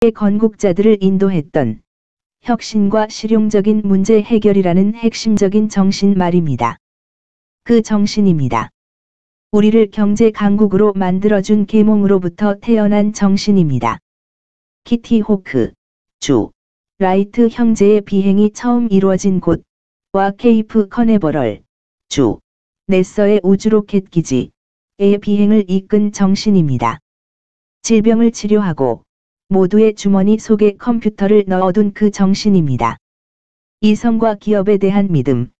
건국자들을 인도했던 혁신과 실용적인 문제 해결이라는 핵심적인 정신 말입니다. 그 정신입니다. 우리를 경제 강국으로 만들어준 계몽으로부터 태어난 정신입니다. 키티 호크, 주, 라이트 형제의 비행이 처음 이루어진 곳과 케이프 커네버럴, 주, 네서의 우주로켓 기지의 비행을 이끈 정신입니다. 질병을 치료하고 모두의 주머니 속에 컴퓨터를 넣어둔 그 정신입니다. 이성과 기업에 대한 믿음,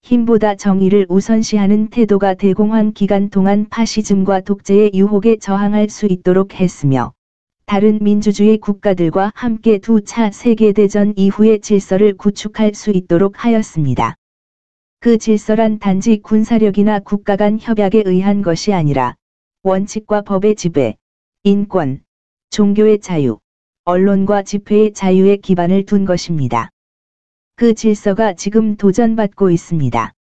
힘보다 정의를 우선시하는 태도가 대공황 기간 동안 파시즘과 독재의 유혹에 저항할 수 있도록 했으며, 다른 민주주의 국가들과 함께 2차 세계대전 이후의 질서를 구축할 수 있도록 하였습니다. 그 질서란 단지 군사력이나 국가 간 협약에 의한 것이 아니라 원칙과 법의 지배, 인권, 종교의 자유, 언론과 집회의 자유에 기반을 둔 것입니다. 그 질서가 지금 도전받고 있습니다.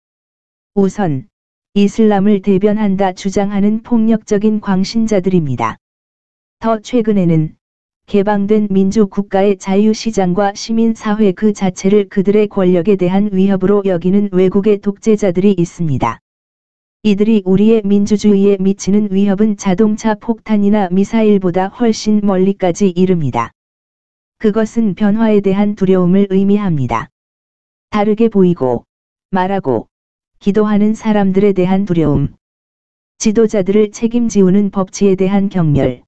우선, 이슬람을 대변한다 주장하는 폭력적인 광신자들입니다. 더 최근에는 개방된 민주국가의 자유시장과 시민사회 그 자체를 그들의 권력에 대한 위협으로 여기는 외국의 독재자들이 있습니다. 이들이 우리의 민주주의에 미치는 위협은 자동차 폭탄이나 미사일보다 훨씬 멀리까지 이릅니다. 그것은 변화에 대한 두려움을 의미합니다. 다르게 보이고, 말하고, 기도하는 사람들에 대한 두려움, 지도자들을 책임지우는 법치에 대한 경멸,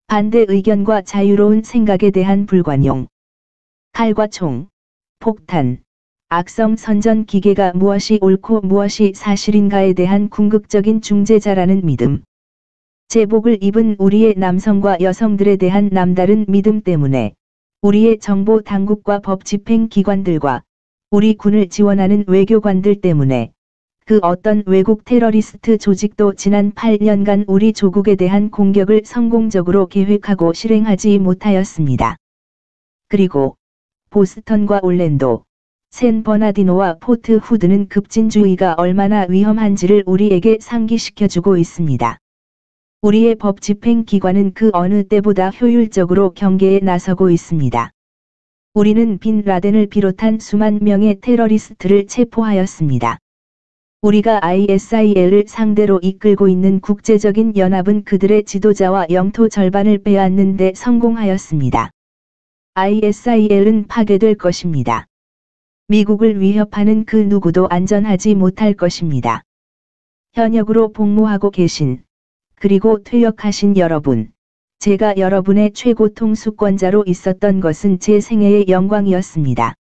반대 의견과 자유로운 생각에 대한 불관용, 칼과 총, 폭탄, 악성 선전 기계가 무엇이 옳고 무엇이 사실인가에 대한 궁극적인 중재자라는 믿음. 제복을 입은 우리의 남성과 여성들에 대한 남다른 믿음 때문에 우리의 정보 당국과 법 집행 기관들과 우리 군을 지원하는 외교관들 때문에 그 어떤 외국 테러리스트 조직도 지난 8년간 우리 조국에 대한 공격을 성공적으로 계획하고 실행하지 못하였습니다. 그리고 보스턴과 올랜도, 샌 버나디노와 포트 후드는 급진주의가 얼마나 위험한지를 우리에게 상기시켜주고 있습니다. 우리의 법 집행 기관은 그 어느 때보다 효율적으로 경계에 나서고 있습니다. 우리는 빈 라덴을 비롯한 수만 명의 테러리스트를 체포하였습니다. 우리가 ISIL을 상대로 이끌고 있는 국제적인 연합은 그들의 지도자와 영토 절반을 빼앗는 데 성공하였습니다. ISIL은 파괴될 것입니다. 미국을 위협하는 그 누구도 안전하지 못할 것입니다. 현역으로 복무하고 계신, 그리고 퇴역하신 여러분, 제가 여러분의 최고 통수권자로 있었던 것은 제 생애의 영광이었습니다.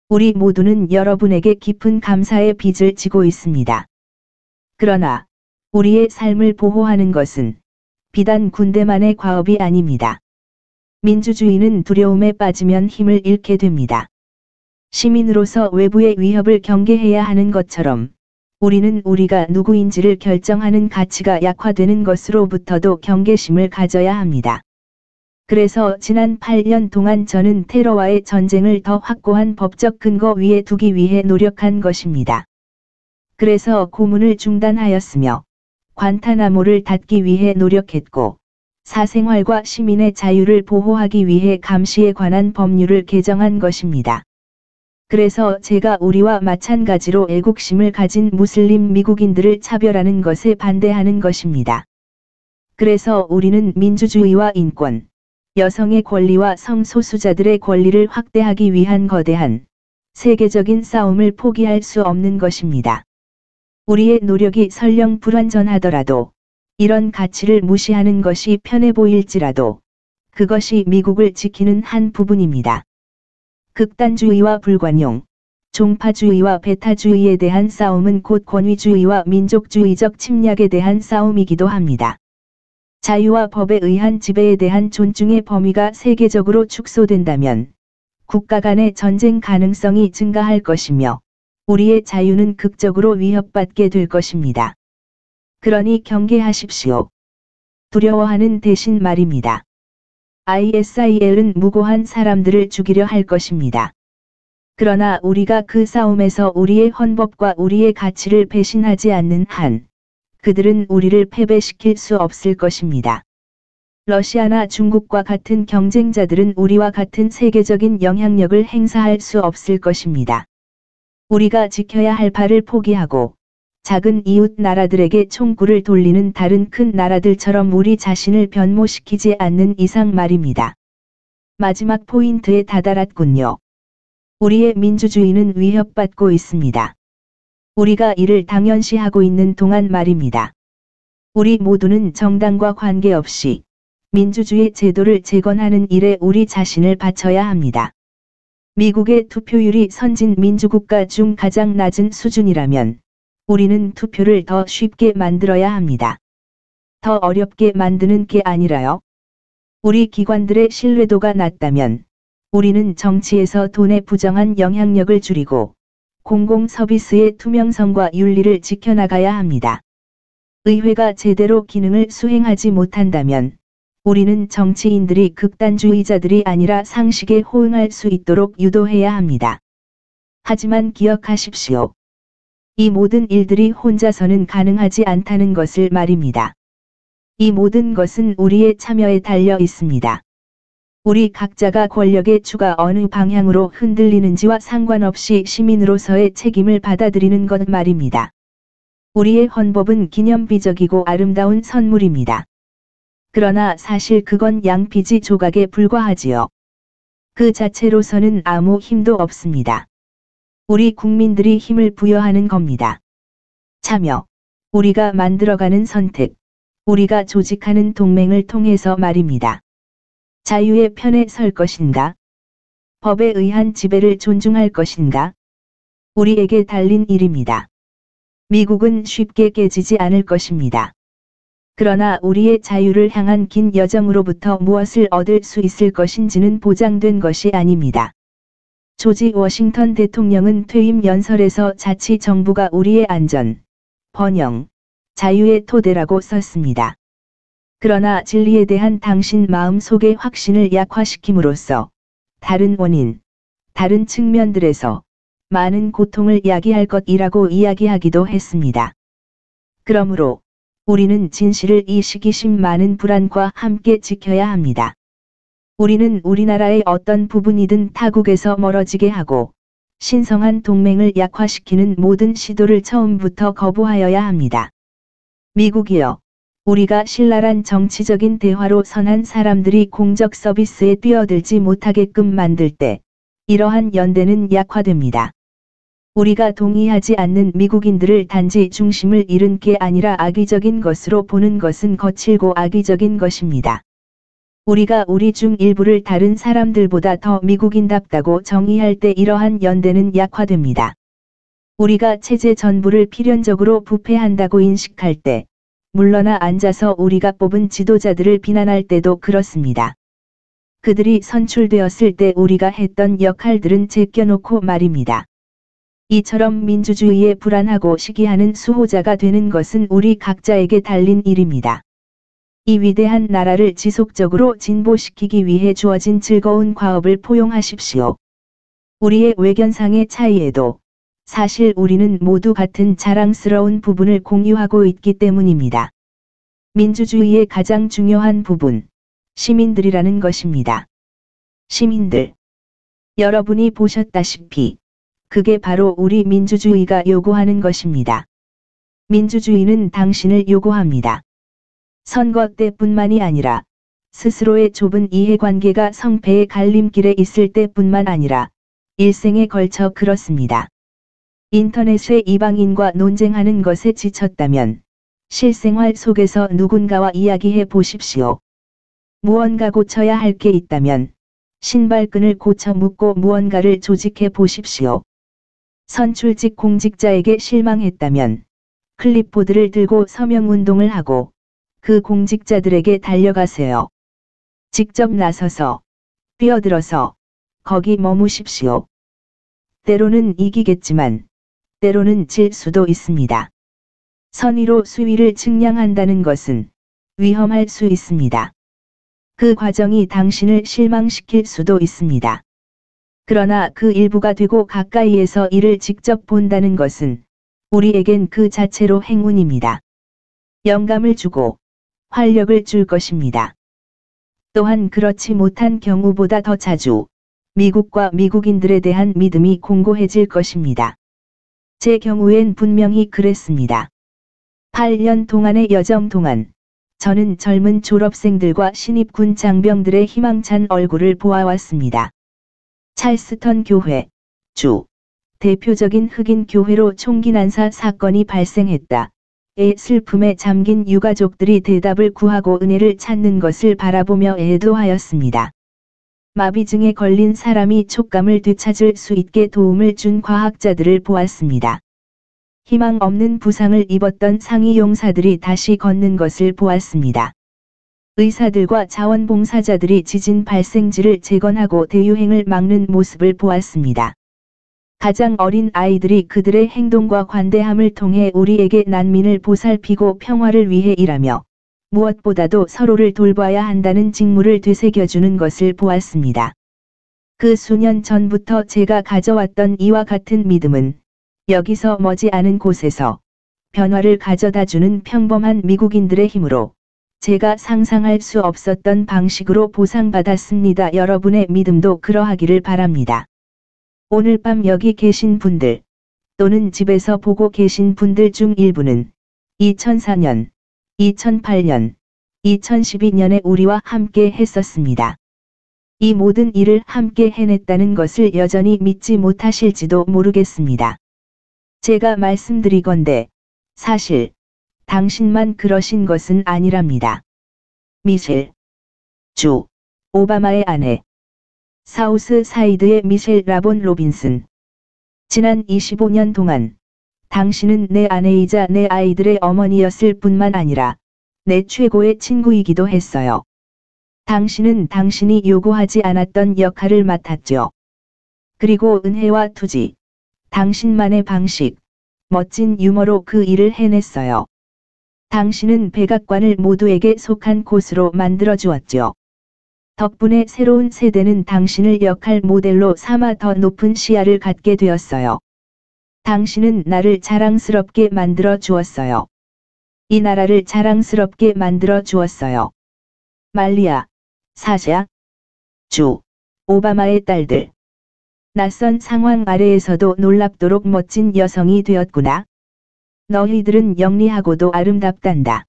우리 모두는 여러분에게 깊은 감사의 빚을 지고 있습니다. 그러나, 우리의 삶을 보호하는 것은 비단 군대만의 과업이 아닙니다. 민주주의는 두려움에 빠지면 힘을 잃게 됩니다. 시민으로서 외부의 위협을 경계해야 하는 것처럼, 우리는 우리가 누구인지를 결정하는 가치가 약화되는 것으로부터도 경계심을 가져야 합니다. 그래서 지난 8년 동안 저는 테러와의 전쟁을 더 확고한 법적 근거 위에 두기 위해 노력한 것입니다. 그래서 고문을 중단하였으며, 관타나모를 닫기 위해 노력했고, 사생활과 시민의 자유를 보호하기 위해 감시에 관한 법률을 개정한 것입니다. 그래서 제가 우리와 마찬가지로 애국심을 가진 무슬림 미국인들을 차별하는 것에 반대하는 것입니다. 그래서 우리는 민주주의와 인권, 여성의 권리와 성소수자들의 권리를 확대하기 위한 거대한 세계적인 싸움을 포기할 수 없는 것입니다. 우리의 노력이 설령 불완전하더라도, 이런 가치를 무시하는 것이 편해 보일지라도, 그것이 미국을 지키는 한 부분입니다. 극단주의와 불관용, 종파주의와 배타주의에 대한 싸움은 곧 권위주의와 민족주의적 침략에 대한 싸움이기도 합니다. 자유와 법에 의한 지배에 대한 존중의 범위가 세계적으로 축소된다면, 국가 간의 전쟁 가능성이 증가할 것이며, 우리의 자유는 극적으로 위협받게 될 것입니다. 그러니 경계하십시오. 두려워하는 대신 말입니다. ISIL은 무고한 사람들을 죽이려 할 것입니다. 그러나 우리가 그 싸움에서 우리의 헌법과 우리의 가치를 배신하지 않는 한, 그들은 우리를 패배시킬 수 없을 것입니다. 러시아나 중국과 같은 경쟁자들은 우리와 같은 세계적인 영향력을 행사할 수 없을 것입니다. 우리가 지켜야 할 바를 포기하고 작은 이웃 나라들에게 총구를 돌리는 다른 큰 나라들처럼 우리 자신을 변모시키지 않는 이상 말입니다. 마지막 포인트에 다다랐군요. 우리의 민주주의는 위협받고 있습니다. 우리가 이를 당연시하고 있는 동안 말입니다. 우리 모두는 정당과 관계없이 민주주의 제도를 재건하는 일에 우리 자신을 바쳐야 합니다. 미국의 투표율이 선진 민주국가 중 가장 낮은 수준이라면 우리는 투표를 더 쉽게 만들어야 합니다. 더 어렵게 만드는 게 아니라요. 우리 기관들의 신뢰도가 낮다면 우리는 정치에서 돈의 부정한 영향력을 줄이고 공공 서비스의 투명성과 윤리를 지켜나가야 합니다. 의회가 제대로 기능을 수행하지 못한다면 우리는 정치인들이 극단주의자들이 아니라 상식에 호응할 수 있도록 유도해야 합니다. 하지만 기억하십시오. 이 모든 일들이 혼자서는 가능하지 않다는 것을 말입니다. 이 모든 것은 우리의 참여에 달려 있습니다. 우리 각자가 권력의 추가 어느 방향으로 흔들리는지와 상관없이 시민으로서의 책임을 받아들이는 것 말입니다. 우리의 헌법은 기념비적이고 아름다운 선물입니다. 그러나 사실 그건 양피지 조각에 불과하지요. 그 자체로서는 아무 힘도 없습니다. 우리 국민들이 힘을 부여하는 겁니다. 참여, 우리가 만들어가는 선택, 우리가 조직하는 동맹을 통해서 말입니다. 자유의 편에 설 것인가? 법에 의한 지배를 존중할 것인가? 우리에게 달린 일입니다. 미국은 쉽게 깨지지 않을 것입니다. 그러나 우리의 자유를 향한 긴 여정으로부터 무엇을 얻을 수 있을 것인지는 보장된 것이 아닙니다. 조지 워싱턴 대통령은 퇴임 연설에서 자치 정부가 우리의 안전, 번영, 자유의 토대라고 썼습니다. 그러나 진리에 대한 당신 마음속의 확신을 약화시킴으로써 다른 원인, 다른 측면들에서 많은 고통을 야기할 것이라고 이야기하기도 했습니다. 그러므로 우리는 진실을 이 시기심 많은 불안과 함께 지켜야 합니다. 우리는 우리나라의 어떤 부분이든 타국에서 멀어지게 하고 신성한 동맹을 약화시키는 모든 시도를 처음부터 거부하여야 합니다. 미국이여, 우리가 신랄한 정치적인 대화로 선한 사람들이 공적 서비스에 뛰어들지 못하게끔 만들 때 이러한 연대는 약화됩니다. 우리가 동의하지 않는 미국인들을 단지 중심을 잃은 게 아니라 악의적인 것으로 보는 것은 거칠고 악의적인 것입니다. 우리가 우리 중 일부를 다른 사람들보다 더 미국인답다고 정의할 때 이러한 연대는 약화됩니다. 우리가 체제 전부를 필연적으로 부패한다고 인식할 때, 물러나 앉아서 우리가 뽑은 지도자들을 비난할 때도 그렇습니다. 그들이 선출되었을 때 우리가 했던 역할들은 제껴놓고 말입니다. 이처럼 민주주의에 불안하고 시기하는 수호자가 되는 것은 우리 각자에게 달린 일입니다. 이 위대한 나라를 지속적으로 진보시키기 위해 주어진 즐거운 과업을 포용하십시오. 우리의 외견상의 차이에도 사실 우리는 모두 같은 자랑스러운 부분을 공유하고 있기 때문입니다. 민주주의의 가장 중요한 부분, 시민들이라는 것입니다. 시민들. 여러분이 보셨다시피 그게 바로 우리 민주주의가 요구하는 것입니다. 민주주의는 당신을 요구합니다. 선거 때뿐만이 아니라 스스로의 좁은 이해관계가 성패의 갈림길에 있을 때뿐만 아니라 일생에 걸쳐 그렇습니다. 인터넷의 이방인과 논쟁하는 것에 지쳤다면 실생활 속에서 누군가와 이야기해 보십시오. 무언가 고쳐야 할 게 있다면 신발끈을 고쳐 묶고 무언가를 조직해 보십시오. 선출직 공직자에게 실망했다면 클립보드를 들고 서명운동을 하고 그 공직자들에게 달려가세요. 직접 나서서, 뛰어들어서, 거기 머무십시오. 때로는 이기겠지만, 때로는 질 수도 있습니다. 선의로 수위를 측량한다는 것은 위험할 수 있습니다. 그 과정이 당신을 실망시킬 수도 있습니다. 그러나 그 일부가 되고 가까이에서 이를 직접 본다는 것은 우리에겐 그 자체로 행운입니다. 영감을 주고 활력을 줄 것입니다. 또한 그렇지 못한 경우보다 더 자주 미국과 미국인들에 대한 믿음이 공고해질 것입니다. 제 경우엔 분명히 그랬습니다. 8년 동안의 여정 동안 저는 젊은 졸업생들과 신입군 장병들의 희망찬 얼굴을 보아왔습니다. 찰스턴 교회, 주, 대표적인 흑인 교회로 총기 난사 사건이 발생했다. 의 슬픔에 잠긴 유가족들이 대답을 구하고 은혜를 찾는 것을 바라보며 애도하였습니다. 마비증에 걸린 사람이 촉감을 되찾을 수 있게 도움을 준 과학자들을 보았습니다. 희망 없는 부상을 입었던 상위 용사들이 다시 걷는 것을 보았습니다. 의사들과 자원봉사자들이 지진 발생지를 재건하고 대유행을 막는 모습을 보았습니다. 가장 어린 아이들이 그들의 행동과 관대함을 통해 우리에게 난민을 보살피고 평화를 위해 일하며 무엇보다도 서로를 돌봐야 한다는 직무를 되새겨주는 것을 보았습니다. 그 수년 전부터 제가 가져왔던 이와 같은 믿음은 여기서 머지않은 곳에서 변화를 가져다주는 평범한 미국인들의 힘으로 제가 상상할 수 없었던 방식으로 보상받았습니다. 여러분의 믿음도 그러하기를 바랍니다. 오늘 밤 여기 계신 분들, 또는 집에서 보고 계신 분들 중 일부는 2004년, 2008년, 2012년에 우리와 함께 했었습니다. 이 모든 일을 함께 해냈다는 것을 여전히 믿지 못하실지도 모르겠습니다. 제가 말씀드리건대, 사실, 당신만 그러신 것은 아니랍니다. 미셸, 주, 오바마의 아내, 사우스 사이드의 미셸 라본 로빈슨. 지난 25년 동안 당신은 내 아내이자 내 아이들의 어머니였을 뿐만 아니라 내 최고의 친구이기도 했어요. 당신은 당신이 요구하지 않았던 역할을 맡았죠. 그리고 은혜와 투지, 당신만의 방식, 멋진 유머로 그 일을 해냈어요. 당신은 백악관을 모두에게 속한 곳으로 만들어 주었죠. 덕분에 새로운 세대는 당신을 역할 모델로 삼아 더 높은 시야를 갖게 되었어요. 당신은 나를 자랑스럽게 만들어 주었어요. 이 나라를 자랑스럽게 만들어 주었어요. 말리아, 사샤, 주, 오바마의 딸들. 낯선 상황 아래에서도 놀랍도록 멋진 여성이 되었구나. 너희들은 영리하고도 아름답단다.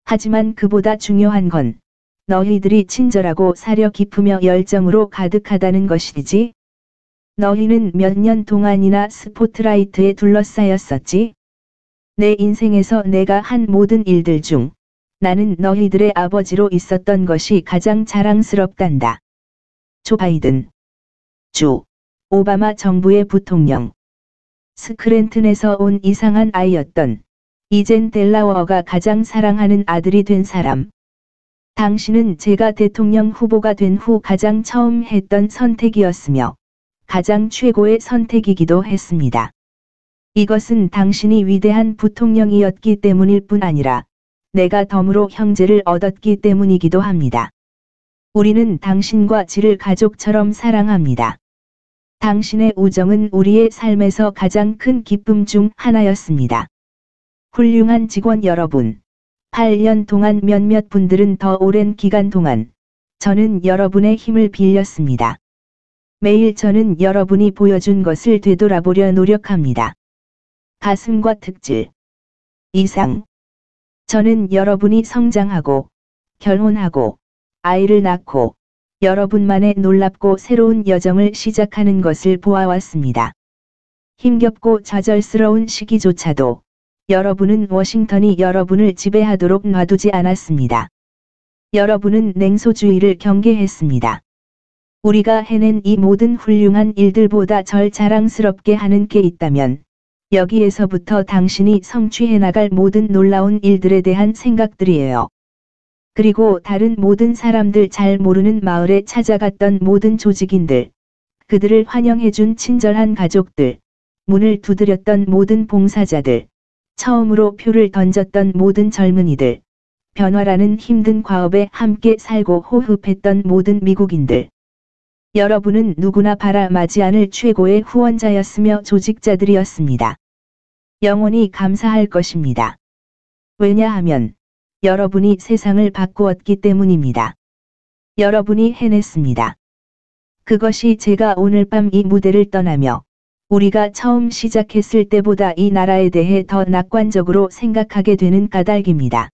하지만 그보다 중요한 건 너희들이 친절하고 사려 깊으며 열정으로 가득하다는 것이지. 너희는 몇 년 동안이나 스포트라이트에 둘러싸였었지. 내 인생에서 내가 한 모든 일들 중 나는 너희들의 아버지로 있었던 것이 가장 자랑스럽단다. 조 바이든, 주, 오바마 정부의 부통령. 스크랜튼에서 온 이상한 아이였던 이젠 델라워가 가장 사랑하는 아들이 된 사람. 당신은 제가 대통령 후보가 된 후 가장 처음 했던 선택이었으며 가장 최고의 선택이기도 했습니다. 이것은 당신이 위대한 부통령이었기 때문일 뿐 아니라 내가 덤으로 형제를 얻었기 때문이기도 합니다. 우리는 당신과 지를 가족처럼 사랑합니다. 당신의 우정은 우리의 삶에서 가장 큰 기쁨 중 하나였습니다. 훌륭한 직원 여러분. 8년 동안 몇몇 분들은 더 오랜 기간 동안 저는 여러분의 힘을 빌렸습니다. 매일 저는 여러분이 보여준 것을 되돌아보려 노력합니다. 가슴과 특질. 이상. 저는 여러분이 성장하고, 결혼하고, 아이를 낳고, 여러분만의 놀랍고 새로운 여정을 시작하는 것을 보아왔습니다. 힘겹고 좌절스러운 시기조차도 여러분은 워싱턴이 여러분을 지배하도록 놔두지 않았습니다. 여러분은 냉소주의를 경계했습니다. 우리가 해낸 이 모든 훌륭한 일들보다 절 자랑스럽게 하는 게 있다면 여기에서부터 당신이 성취해 나갈 모든 놀라운 일들에 대한 생각들이에요. 그리고 다른 모든 사람들 잘 모르는 마을에 찾아갔던 모든 조직인들, 그들을 환영해준 친절한 가족들, 문을 두드렸던 모든 봉사자들, 처음으로 표를 던졌던 모든 젊은이들, 변화라는 힘든 과업에 함께 살고 호흡했던 모든 미국인들. 여러분은 누구나 바라마지 않을 최고의 후원자였으며 조직자들이었습니다. 영원히 감사할 것입니다. 왜냐하면 여러분이 세상을 바꾸었기 때문입니다. 여러분이 해냈습니다. 그것이 제가 오늘 밤 이 무대를 떠나며 우리가 처음 시작했을 때보다 이 나라에 대해 더 낙관적으로 생각하게 되는 까닭입니다.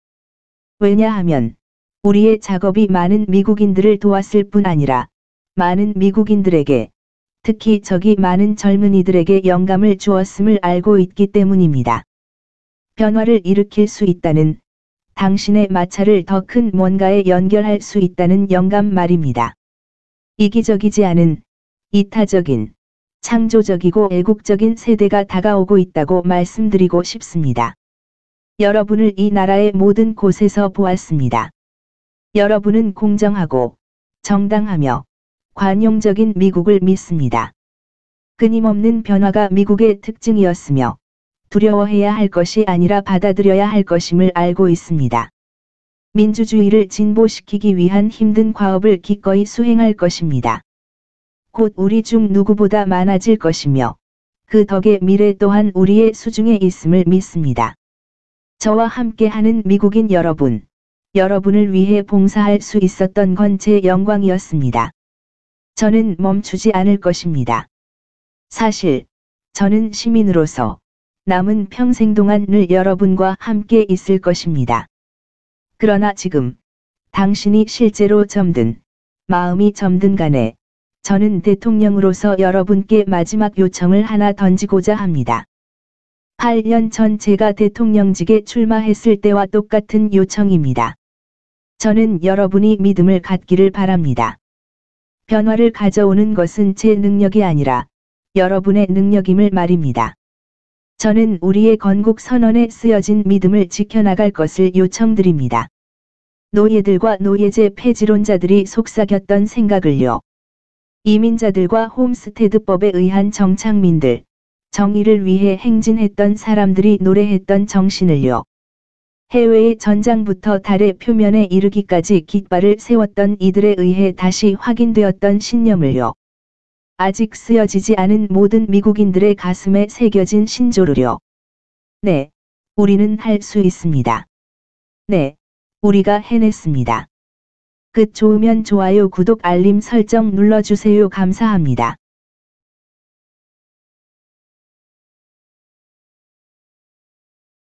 왜냐하면 우리의 작업이 많은 미국인들을 도왔을 뿐 아니라 많은 미국인들에게, 특히 저기 많은 젊은이들에게 영감을 주었음을 알고 있기 때문입니다. 변화를 일으킬 수 있다는, 당신의 마찰을 더 큰 뭔가에 연결할 수 있다는 영감 말입니다. 이기적이지 않은, 이타적인, 창조적이고 애국적인 세대가 다가오고 있다고 말씀드리고 싶습니다. 여러분을 이 나라의 모든 곳에서 보았습니다. 여러분은 공정하고 정당하며 관용적인 미국을 믿습니다. 끊임없는 변화가 미국의 특징이었으며 두려워해야 할 것이 아니라 받아들여야 할 것임을 알고 있습니다. 민주주의를 진보시키기 위한 힘든 과업을 기꺼이 수행할 것입니다. 곧 우리 중 누구보다 많아질 것이며 그 덕에 미래 또한 우리의 수중에 있음을 믿습니다. 저와 함께하는 미국인 여러분, 여러분을 위해 봉사할 수 있었던 건 제 영광이었습니다. 저는 멈추지 않을 것입니다. 사실, 저는 시민으로서 남은 평생 동안 늘 여러분과 함께 있을 것입니다. 그러나 지금, 당신이 실제로 점든, 마음이 점든 간에, 저는 대통령으로서 여러분께 마지막 요청을 하나 던지고자 합니다. 8년 전 제가 대통령직에 출마했을 때와 똑같은 요청입니다. 저는 여러분이 믿음을 갖기를 바랍니다. 변화를 가져오는 것은 제 능력이 아니라 여러분의 능력임을 말입니다. 저는 우리의 건국 선언에 쓰여진 믿음을 지켜나갈 것을 요청드립니다. 노예들과 노예제 폐지론자들이 속삭였던 생각을요. 이민자들과 홈스테드법에 의한 정착민들, 정의를 위해 행진했던 사람들이 노래했던 정신을요. 해외의 전장부터 달의 표면에 이르기까지 깃발을 세웠던 이들에 의해 다시 확인되었던 신념을요. 아직 쓰여지지 않은 모든 미국인들의 가슴에 새겨진 신조를요. 네, 우리는 할 수 있습니다. 네, 우리가 해냈습니다. 좋으면 좋아요, 구독, 알림 설정 눌러주세요. 감사합니다.